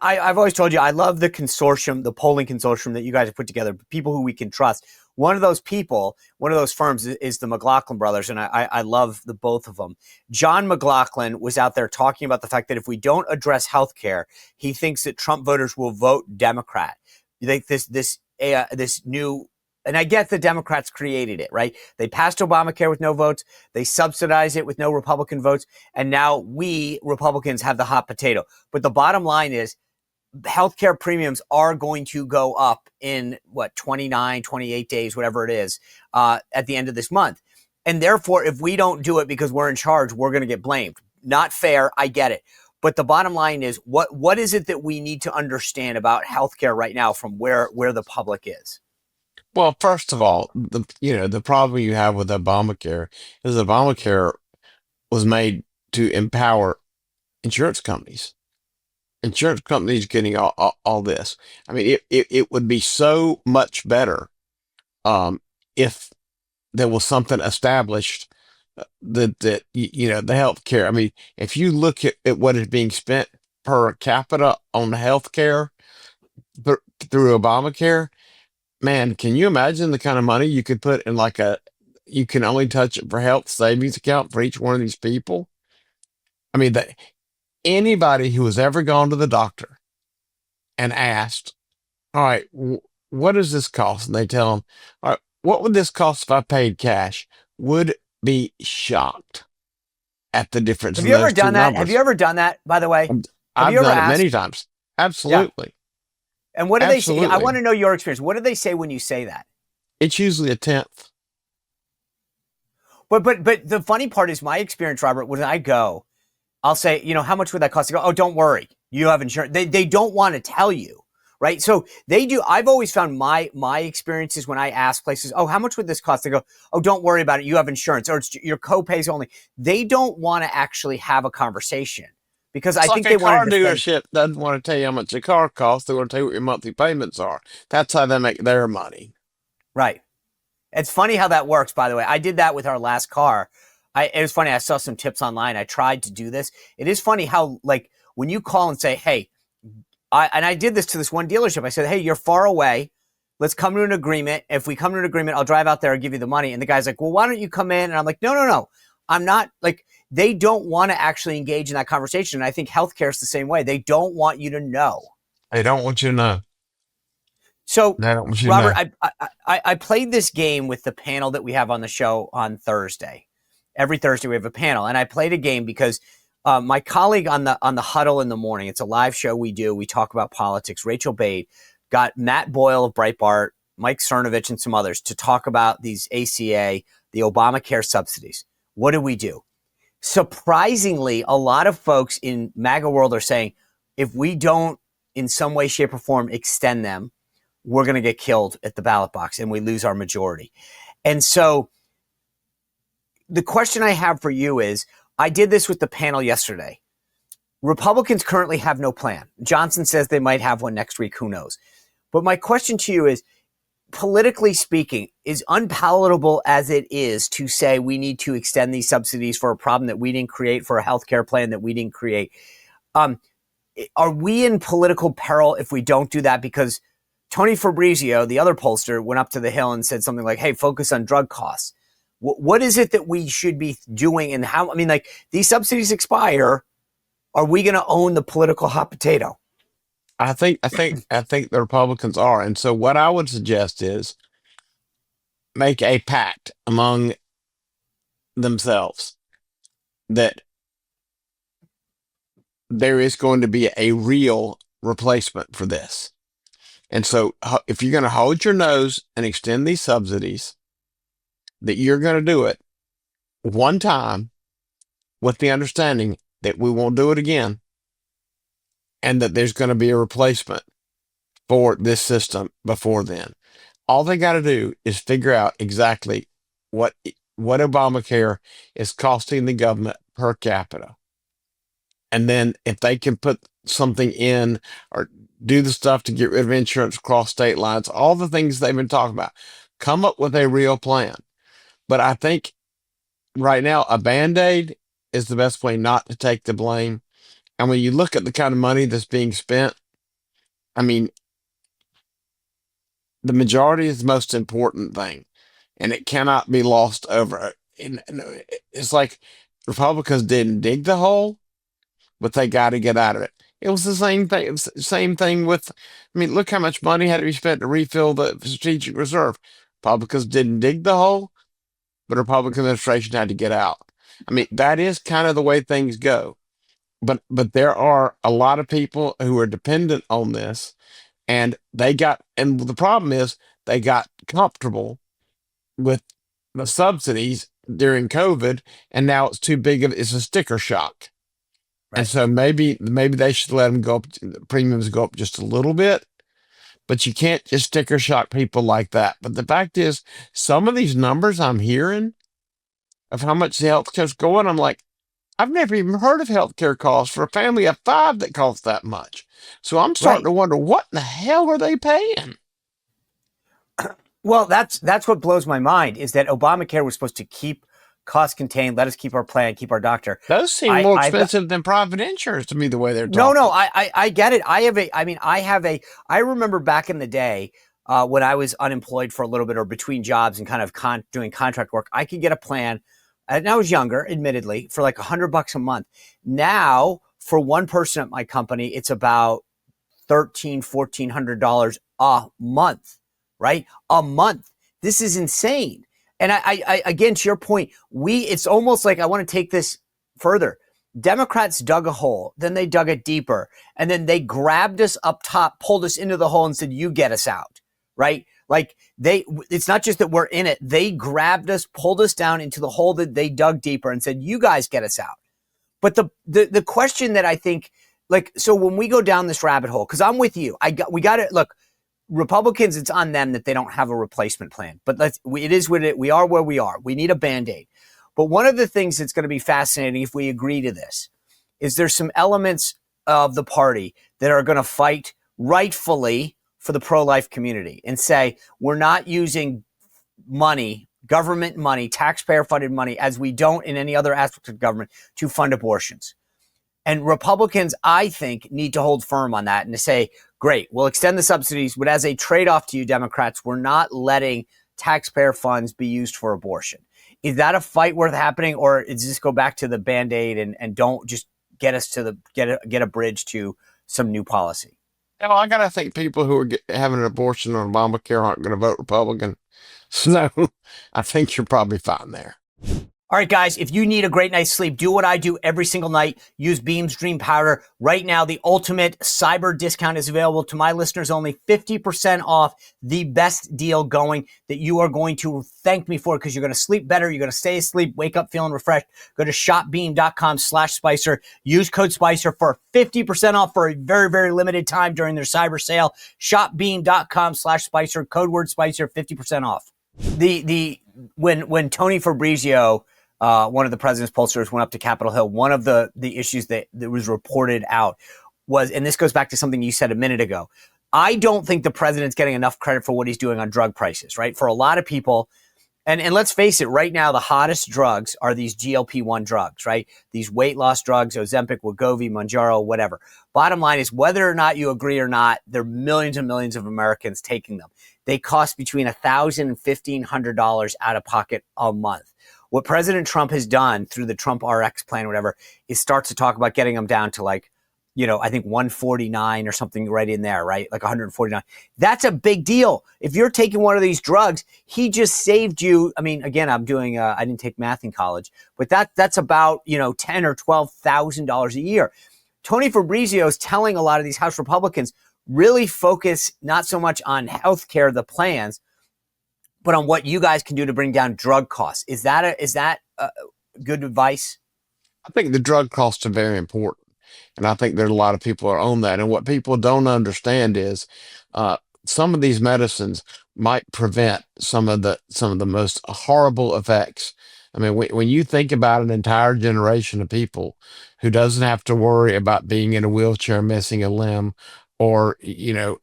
I've always told you I love the consortium, the polling consortium that you guys have put together, people who we can trust. One of those people, one of those firms is the McLaughlin brothers, and I love the both of them. John McLaughlin was out there talking about the fact that if we don't address healthcare, he thinks that Trump voters will vote Democrat. You think this new, and I get the Democrats created it, right? They passed Obamacare with no votes. They subsidized it with no Republican votes. And now we Republicans have the hot potato. But the bottom line is healthcare premiums are going to go up in 29, 28 days, whatever it is, at the end of this month. And therefore, if we don't do it because we're in charge, we're going to get blamed. Not fair. I get it. But the bottom line is what is it that we need to understand about healthcare right now from where the public is? Well, first of all, the problem you have with Obamacare is Obamacare was made to empower insurance companies. Insurance companies getting all this. I mean, it would be so much better if there was something established that the health care. I mean, if you look at what is being spent per capita on health care through Obamacare, man, can you imagine the kind of money you could put in you can only touch it for health savings account for each one of these people? I mean, anybody who has ever gone to the doctor and asked, all right, what does this cost? And they tell them, all right, what would this cost if I paid cash? Would be shocked at the difference Have in you ever those two done that? Have you numbers. ever done that, by the way? And Have I've you ever done it asked? many times. Yeah. Absolutely. And what do they say? I want Absolutely. to know your experience. What do they say when you say that? It's usually a tenth. But the funny part is my experience, Robert, when I go, I'll say, how much would that cost? They go, oh, don't worry. You have insurance. They don't want to tell you, right? So they do. I've always found my experiences when I ask places, oh, how much would this cost? They go, oh, don't worry about it. You have insurance, or it's your co-pays only. They don't want to actually have a conversation because I It's like think a they want car to defend. dealership doesn't want to tell you how much a car costs. They want to tell you what your monthly payments are. That's how they make their money. Right. It's funny how that works, by the way. I did that with our last car. It was funny. I saw some tips online. I tried to do this. It is funny how, like, when you call and say, hey, I did this to this one dealership. I said, hey, you're far away. Let's come to an agreement. If we come to an agreement, I'll drive out there and give you the money. And the guy's like, well, why don't you come in? And I'm like, no. I'm not like, they don't want to actually engage in that conversation. And I think healthcare is the same way. They don't want you to know. They don't want you to know. So, They don't want you to Robert, know. I played this game with the panel that we have on the show on Thursday. Every Thursday we have a panel, and I played a game because my colleague on the huddle in the morning. It's a live show we do. We talk about politics. Rachel Bade got Matt Boyle of Breitbart, Mike Cernovich, and some others to talk about these ACA, the Obamacare subsidies. What do we do? Surprisingly, a lot of folks in MAGA world are saying if we don't, in some way, shape, or form, extend them, we're going to get killed at the ballot box and we lose our majority. And so the question I have for you is, I did this with the panel yesterday. Republicans currently have no plan. Johnson says they might have one next week. Who knows? But my question to you is, politically speaking, is unpalatable as it is to say we need to extend these subsidies for a problem that we didn't create, for a healthcare plan that we didn't create. Are we in political peril if we don't do that? Because Tony Fabrizio, the other pollster, went up to the Hill and said something like, hey, focus on drug costs. What is it that we should be doing? And how, I mean, like, these subsidies expire. Are we going to own the political hot potato? I think the Republicans are. And so what I would suggest is make a pact among themselves that there is going to be a real replacement for this. And so if you're going to hold your nose and extend these subsidies, that you're going to do it one time with the understanding that we won't do it again and that there's going to be a replacement for this system before then. All they got to do is figure out exactly what Obamacare is costing the government per capita. And then if they can put something in or do the stuff to get rid of insurance across state lines, all the things they've been talking about, come up with a real plan. But I think right now a Band-Aid is the best way not to take the blame. And when you look at the kind of money that's being spent, I mean, the majority is the most important thing, and it cannot be lost over. It's like Republicans didn't dig the hole, but they got to get out of it. It was the same thing. It was the same thing with. I mean, look how much money had to be spent to refill the strategic reserve. Republicans didn't dig the hole, but Republican administration had to get out. I mean, that is kind of the way things go. But there are a lot of people who are dependent on this, and the problem is they got comfortable with the subsidies during COVID, and now it's too big of it's a sticker shock. And Right. so maybe they should let them go up, the premiums go up just a little bit, but you can't just sticker shock people like that. But the fact is, some of these numbers I'm hearing of how much the healthcare's going, I'm like, I've never even heard of healthcare costs for a family of five that costs that much. So I'm starting Right. to wonder what in the hell are they paying? Well, that's what blows my mind is that Obamacare was supposed to keep costs contained, let us keep our plan, keep our doctor. Those seem I more I've got expensive than private insurance to me, the way they're no, talking. I get it. I remember back in the day when I was unemployed for a little bit or between jobs and kind of doing contract work, I could get a plan. And I was younger, admittedly, for like $100 a month. Now, for one person at my company, it's about $1,400 a month, right? A month. This is insane. And I again, to your point, it's almost like I want to take this further. Democrats dug a hole, then they dug it deeper, and then they grabbed us up top, pulled us into the hole, and said, "You get us out." Right? Like it's not just that we're in it; they grabbed us, pulled us down into the hole that they dug deeper, and said, "You guys get us out." But the question that I think, like, so when we go down this rabbit hole, because I'm with you, we got to look. Republicans, it's on them that they don't have a replacement plan. But it is what it. We are where we are. We need a Band-Aid. But one of the things that's going to be fascinating if we agree to this is there's some elements of the party that are going to fight rightfully for the pro-life community and say we're not using money, government money, taxpayer-funded money, as we don't in any other aspect of government, to fund abortions. And Republicans, I think, need to hold firm on that and to say, great, we'll extend the subsidies, but as a trade-off to you, Democrats, we're not letting taxpayer funds be used for abortion. Is that a fight worth happening, or does this go back to the Band-Aid and don't just get us to get a bridge to some new policy? I gotta think people who are having an abortion on Obamacare aren't going to vote Republican. So I think you're probably fine there. All right, guys, if you need a great night's sleep, do what I do every single night. Use Beam's Dream Powder. Right now, the ultimate cyber discount is available to my listeners only, 50% off, the best deal going that you are going to thank me for because you're going to sleep better. You're going to stay asleep, wake up feeling refreshed. Go to shopbeam.com/Spicer. Use code Spicer for 50% off for a very, very limited time during their cyber sale. Shopbeam.com/Spicer, code word Spicer, 50% off. When Tony Fabrizio, one of the president's pollsters, went up to Capitol Hill, one of the issues that was reported out was, and this goes back to something you said a minute ago, I don't think the president's getting enough credit for what he's doing on drug prices, right? For a lot of people, and let's face it, right now, the hottest drugs are these GLP-1 drugs, right? These weight loss drugs, Ozempic, Wegovy, Mounjaro, whatever. Bottom line is, whether or not you agree or not, there are millions and millions of Americans taking them. They cost between $1,000 and $1,500 out of pocket a month. What President Trump has done through the Trump RX plan, whatever, is start to talk about getting them down to like, I think 149 or something right in there, right? Like 149. That's a big deal. If you're taking one of these drugs, he just saved you. I mean, again, I didn't take math in college, but that's about, $10,000 or $12,000 a year. Tony Fabrizio is telling a lot of these House Republicans really focus not so much on healthcare, the plans, but on what you guys can do to bring down drug costs. Is that good advice? I think the drug costs are very important. And I think there's a lot of people are on that. And what people don't understand is uh, some of these medicines might prevent some of the most horrible effects. I mean, when you think about an entire generation of people who doesn't have to worry about being in a wheelchair, missing a limb, or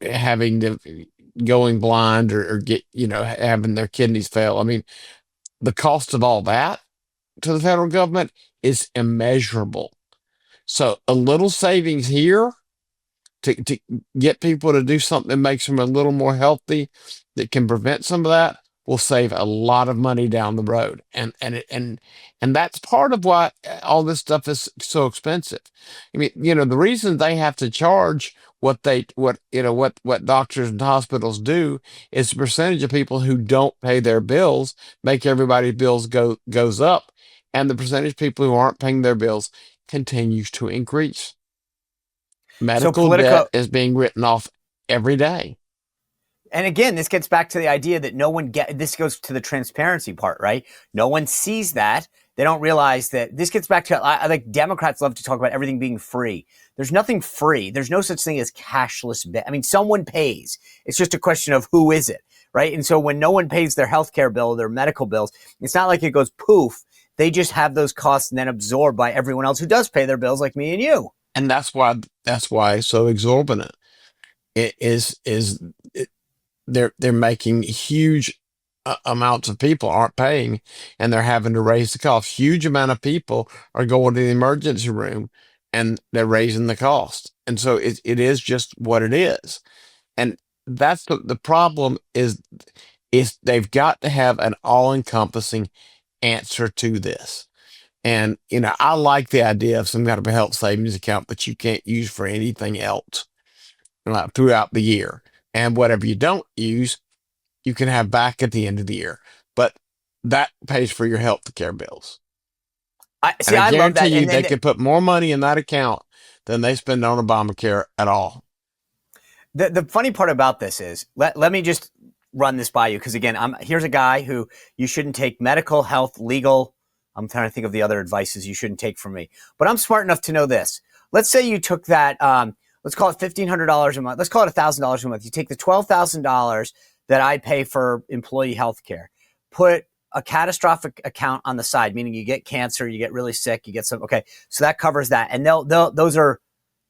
having to going blind or get having their kidneys fail. I mean, the cost of all that to the federal government is immeasurable. So a little savings here to get people to do something that makes them a little more healthy, that can prevent some of that, will save a lot of money down the road. And that's part of why all this stuff is so expensive. I mean, the reason they have to charge what doctors and hospitals do is the percentage of people who don't pay their bills make everybody's bills goes up, and the percentage of people who aren't paying their bills continues to increase. So Medical debt Politico, is being written off every day. and again, this gets back to the idea that this goes to the transparency part, right? No one sees that. They don't realize that this gets back to, like, Democrats love to talk about everything being free. There's nothing free. There's no such thing as cashless. I mean, someone pays. It's just a question of who is it, right? And so when no one pays their healthcare bill, their medical bills, it's not like it goes poof. They just have those costs and then absorbed by everyone else who does pay their bills, like me and you. And that's why it's so exorbitant. It is they're making huge amounts of people aren't paying, and they're having to raise the cost. Huge amount of people are going to the emergency room, and they're raising the cost. And so it is just what it is. And that's the problem is they've got to have an all-encompassing answer to this. And I like the idea of some kind of a health savings account that you can't use for anything else throughout the year. And whatever you don't use, you can have back at the end of the year. But that pays for your health care bills. I And see. I I love guarantee that. you And they then can put more money in that account than they spend on Obamacare at all. the funny part about this is, let me just run this by you, because again, here's a guy who you shouldn't take medical, health, legal. I'm trying to think of the other advices you shouldn't take from me, but I'm smart enough to know this. Let's say you took that. Let's call it $1,500 a month. Let's call it $1,000 a month. You take the $12,000 that I pay for employee health care, put a catastrophic account on the side, meaning you get cancer, you get really sick, you get some. Okay, so that covers that, and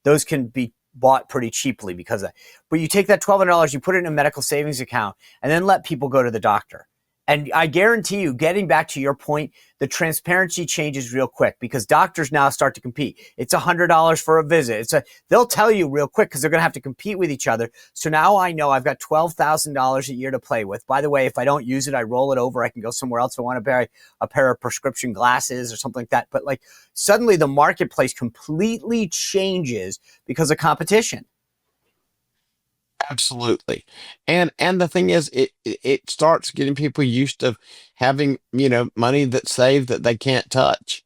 those can be bought pretty cheaply because of that. But you take that $1,200, you put it in a medical savings account, and then let people go to the doctor. And I guarantee you, getting back to your point, the transparency changes real quick because doctors now start to compete. It's $100 for a visit. They'll tell you real quick because they're going to have to compete with each other. So now I know I've got $12,000 a year to play with. By the way, if I don't use it, I roll it over. I can go somewhere else. If I want to buy a pair of prescription glasses or something like that. But like suddenly the marketplace completely changes because of competition. Absolutely. And the thing is, it starts getting people used to having, money that's saved that they can't touch.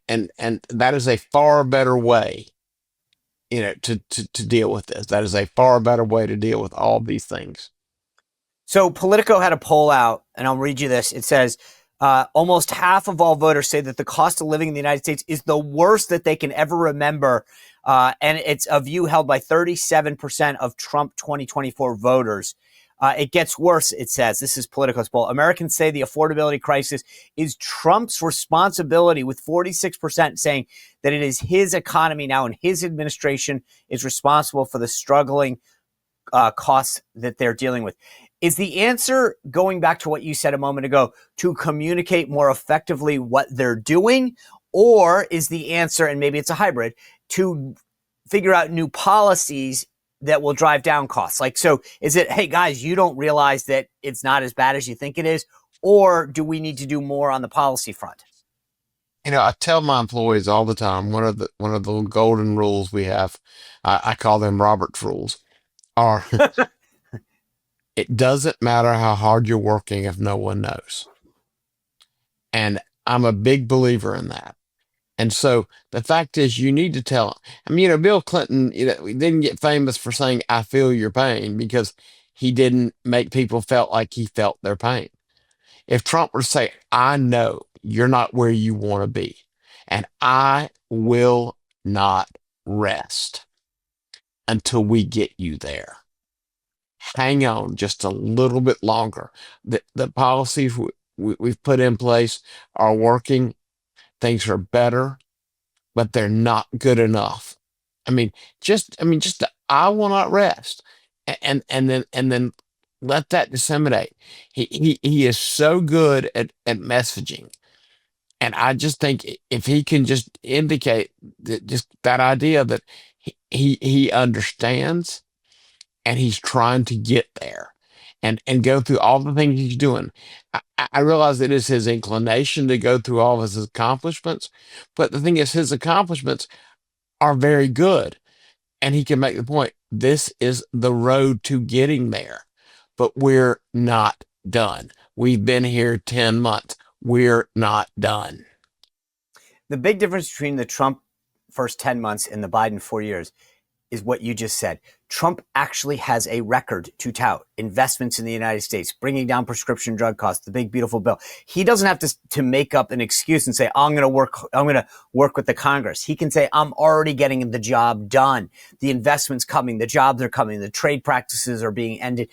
And that is a far better way, to deal with this. That is a far better way to deal with all these things. So Politico had a poll out, and I'll read you this. It says, almost half of all voters say that the cost of living in the United States is the worst that they can ever remember. And it's a view held by 37% of Trump 2024 voters. It gets worse, it says. This is Politico's poll. Americans say the affordability crisis is Trump's responsibility, with 46% saying that it is his economy now and his administration is responsible for the struggling costs that they're dealing with. Is the answer, going back to what you said a moment ago, to communicate more effectively what they're doing? Or is the answer, and maybe it's a hybrid, to figure out new policies that will drive down costs? Like, so is it, hey guys, you don't realize that it's not as bad as you think it is? Or do we need to do more on the policy front? I tell my employees all the time, one of the golden rules we have, I call them Robert's rules, are it doesn't matter how hard you're working if no one knows. And I'm a big believer in that. And so the fact is, you need to tell. I mean, Bill Clinton, he didn't get famous for saying, "I feel your pain," because he didn't make people felt like he felt their pain. If Trump were to say, "I know you're not where you want to be, and I will not rest until we get you there. Hang on just a little bit longer. The policies we've put in place are working. Things are better, but they're not good enough." I mean, just I will not rest, and then let that disseminate. He is so good at messaging, and I just think if he can just indicate that, just that idea that he understands, and he's trying to get there and go through all the things he's doing. I realize it is his inclination to go through all of his accomplishments, but the thing is, his accomplishments are very good. And he can make the point, this is the road to getting there, but we're not done. We've been here 10 months. We're not done. The big difference between the Trump first 10 months and the Biden 4 years is what you just said. Trump actually has a record to tout. Investments in the United States, bringing down prescription drug costs, the big beautiful bill. He doesn't have to make up an excuse and say, I'm going to work with the Congress. He can say, I'm already getting the job done. The investments coming, the jobs are coming, the trade practices are being ended.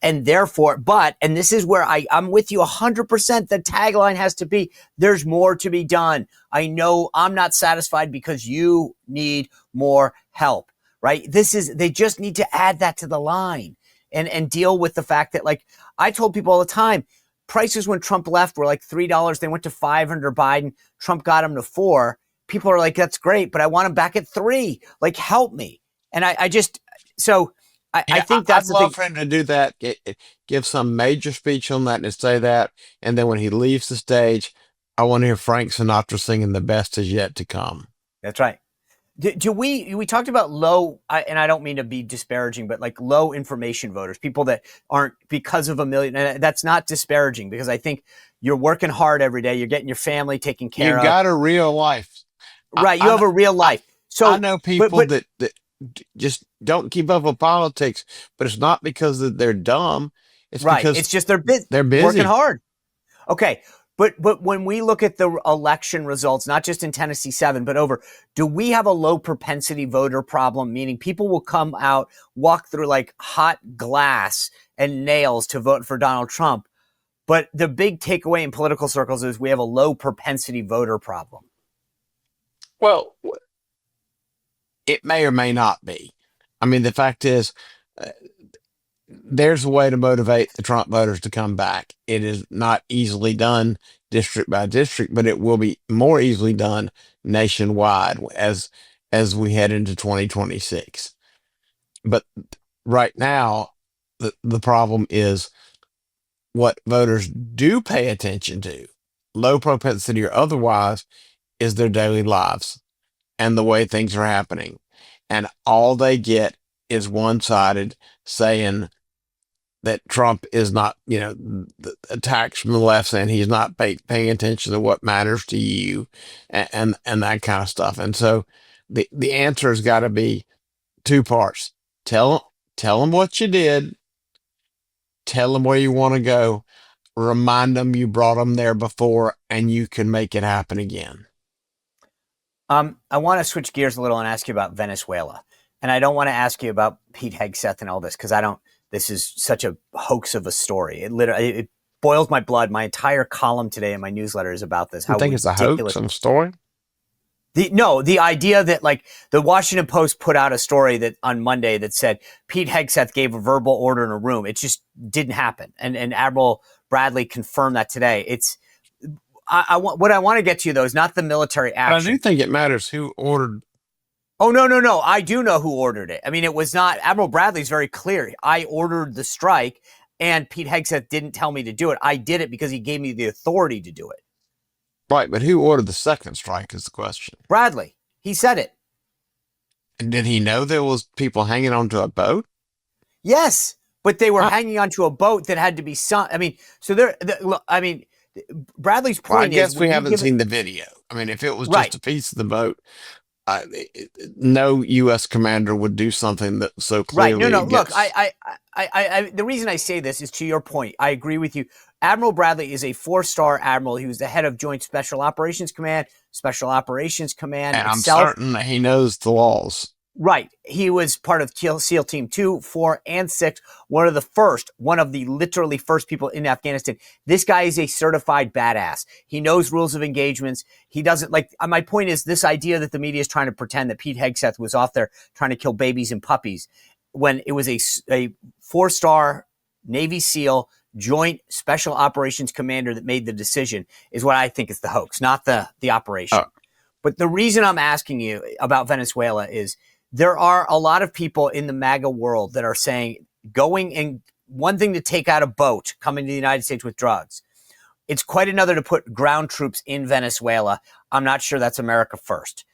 And therefore, and this is where I'm with you 100%. The tagline has to be, there's more to be done. I know I'm not satisfied because you need more help. Right? They just need to add that to the line and deal with the fact that, I told people all the time, prices when Trump left were like $3. They went to $5 under Biden. Trump got them to $4. People are like, that's great, but I want them back at $3. Help me. And I think that's I'd love for him to do that, give some major speech on that and say that. And then when he leaves the stage, I want to hear Frank Sinatra singing "The Best Is Yet to Come." That's right. We talked about low, and I don't mean to be disparaging, but low information voters, people that aren't because of a million. And that's not disparaging, because I think you're working hard every day. You're getting your family taken care of. You've got a real life. Right. You have a real life. So I know people that just don't keep up with politics, but it's not because they're dumb. It's because it's just they're busy working hard. Okay. But when we look at the election results, not just in Tennessee 7, but do we have a low propensity voter problem? Meaning people will come out, walk through hot glass and nails to vote for Donald Trump. But the big takeaway in political circles is we have a low propensity voter problem. Well, it may or may not be. I mean, the fact is, there's a way to motivate the Trump voters to come back. It is not easily done district by district, but it will be more easily done nationwide as we head into 2026. But right now, the problem is what voters do pay attention to, low propensity or otherwise, is their daily lives and the way things are happening. And all they get is one-sided saying that Trump is not, the attacks from the left saying he's not paying attention to what matters to you and that kind of stuff. And so the answer has got to be two parts. Tell them what you did. Tell them where you want to go. Remind them you brought them there before and you can make it happen again. I want to switch gears a little and ask you about Venezuela. And I don't want to ask you about Pete Hegseth and all this, because this is such a hoax of a story. It boils my blood. My entire column today in my newsletter is about this. I think it's a hoax of a story. The idea that the Washington Post put out a story that on Monday that said Pete Hegseth gave a verbal order in a room. It just didn't happen. And Admiral Bradley confirmed that today. What I want to get to, though, is not the military action. But I do think it matters who ordered. Oh, no. I do know who ordered it. I mean, it was not Admiral Bradley's very clear. I ordered the strike, and Pete Hegseth didn't tell me to do it. I did it because he gave me the authority to do it. Right, but who ordered the second strike is the question. Bradley. He said it. And did he know there was people hanging onto a boat? Yes, but they were hanging onto a boat that had to be sunk. I mean, Bradley's point I guess we haven't seen the video. I mean, if it was just a piece of the boat, no U.S. commander would do something that so clearly. Right. No. Look, the reason I say this is to your point. I agree with you. Admiral Bradley is a 4-star admiral. He was the head of Joint Special Operations Command, and I'm certain that he knows the laws. Right. He was part of SEAL Team 2, 4, and 6. One of the literally first people in Afghanistan. This guy is a certified badass. He knows rules of engagements. He doesn't my point is this idea that the media is trying to pretend that Pete Hegseth was off there trying to kill babies and puppies when it was a 4-star Navy SEAL Joint Special Operations Commander that made the decision is what I think is the hoax, not the operation. But the reason I'm asking you about Venezuela is there are a lot of people in the MAGA world that are saying going and one thing to take out a boat coming to the United States with drugs. It's quite another to put ground troops in Venezuela. I'm not sure that's America first.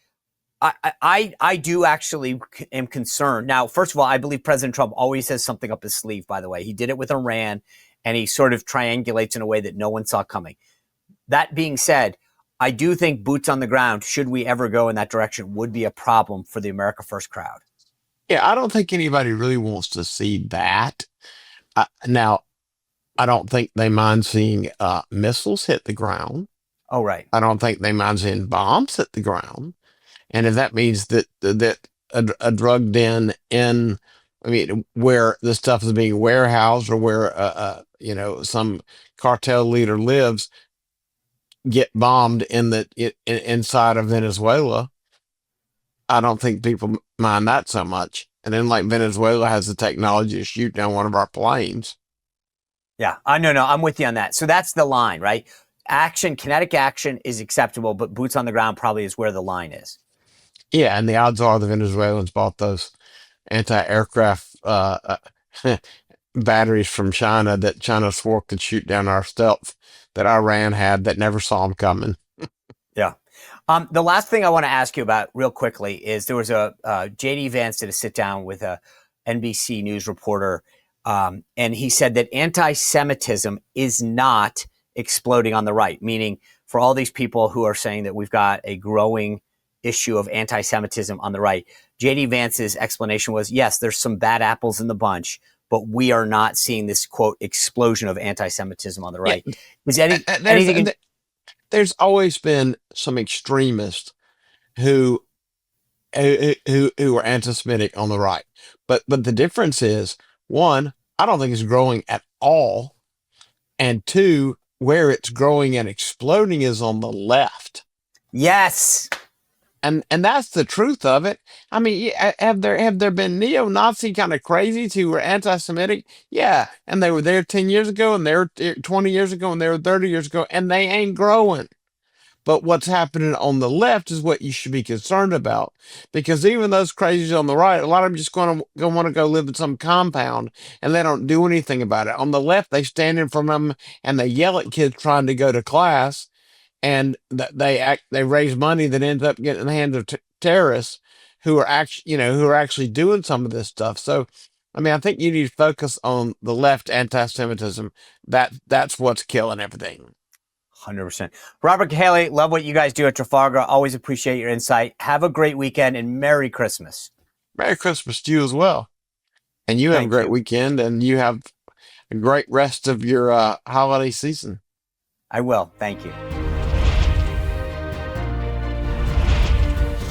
I do actually am concerned. Now, first of all, I believe President Trump always has something up his sleeve, by the way. He did it with Iran, and he sort of triangulates in a way that no one saw coming. That being said, I do think boots on the ground, should we ever go in that direction, would be a problem for the America First crowd. Yeah, I don't think anybody really wants to see that. Now, I don't think they mind seeing missiles hit the ground. Oh, right. I don't think they mind seeing bombs hit the ground. And if that means that a drug den in, I mean, where the stuff is being warehoused or where some cartel leader lives, get bombed inside of Venezuela, I don't think people mind that so much. And then, like, Venezuela has the technology to shoot down one of our planes. Yeah, no, I'm with you on that. So that's the line, right? Kinetic action is acceptable, but boots on the ground probably is where the line is. Yeah, and the odds are the Venezuelans bought those anti-aircraft batteries from China that China swore could shoot down our stealth that Iran had that never saw them coming. Yeah. The last thing I want to ask you about real quickly is there was J.D. Vance did a sit down with a NBC News reporter, and he said that anti-Semitism is not exploding on the right, meaning for all these people who are saying that we've got a growing issue of anti-Semitism on the right, J.D. Vance's explanation was, yes, there's some bad apples in the bunch, but we are not seeing this, quote, explosion of anti-Semitism on the right. Yeah, is anything? There's always been some extremists who are anti-Semitic on the right, but the difference is, one, I don't think it's growing at all, and two, where it's growing and exploding is on the left. Yes. And that's the truth of it. I mean, have there been neo-Nazi kind of crazies who were anti-Semitic? Yeah, and they were there 10 years ago, and they were 20 years ago, and they were 30 years ago, and they ain't growing. But what's happening on the left is what you should be concerned about, because even those crazies on the right, a lot of them just going to want to go live in some compound, and they don't do anything about it. On the left, they stand in front of them and they yell at kids trying to go to class, and they raise money that ends up getting in the hands of terrorists who are actually doing some of this stuff. So, I mean, I think you need to focus on the left anti-Semitism. That's what's killing everything. 100%. Robert Cahaly, love what you guys do at Trafalgar. Always appreciate your insight. Have a great weekend and Merry Christmas. Merry Christmas to you as well. And you have a great weekend, and you have a great rest of your holiday season. I will. Thank you.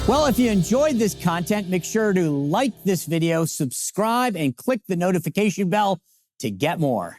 Well, if you enjoyed this content, make sure to like this video, subscribe, and click the notification bell to get more.